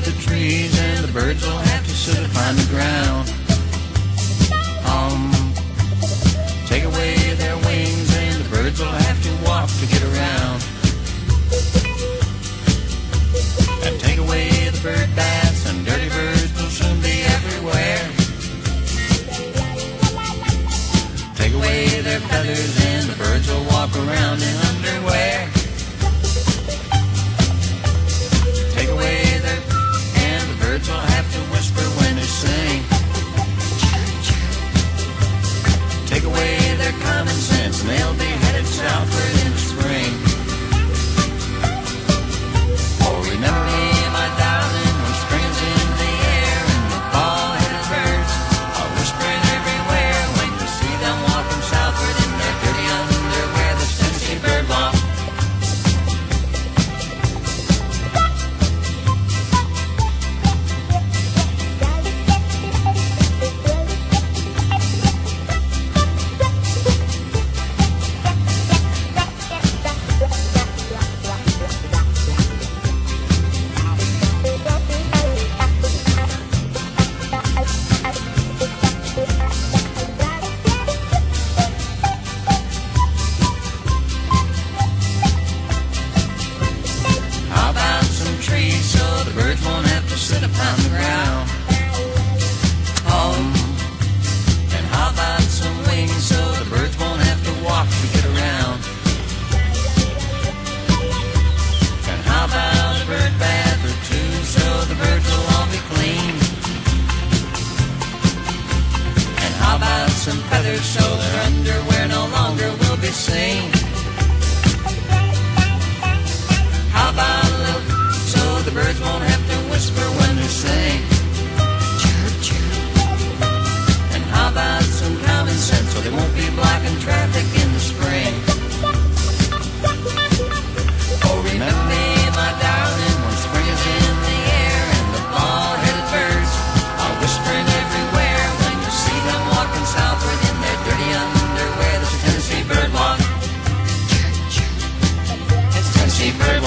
the trees and the birds will have to sit upon the ground. Take away their wings and the birds will have to walk to get around. And take away the bird baths and dirty birds will soon be everywhere. Take away their feathers and the birds will walk around in underwear. Take away their and the birds will have to whisper when they sing. Take away their common sense and they'll be headed southward in the spring. Oh, remember me, my darling, when spring is in the air and the bald-headed birds are whispering everywhere. When you see them walking southward in their dirty underwear, the Tennessee bird walk. How about some trees so the birds won't have to sit upon the ground? And how about some wings so the birds won't have to walk to get around? And how about a bird bath or two so the birds will all be clean? And how about some feathers so their underwear no longer will be seen? How about a little so the birds won't have to whisper when they sing? And how about some common sense so they won't be blocking traffic in the spring? Oh, remember me, my darling, when spring is in the air and the bald-headed birds are whispering everywhere. When you see them walking southward in their dirty underwear, there's a Tennessee bird walk. It's a Tennessee bird walk.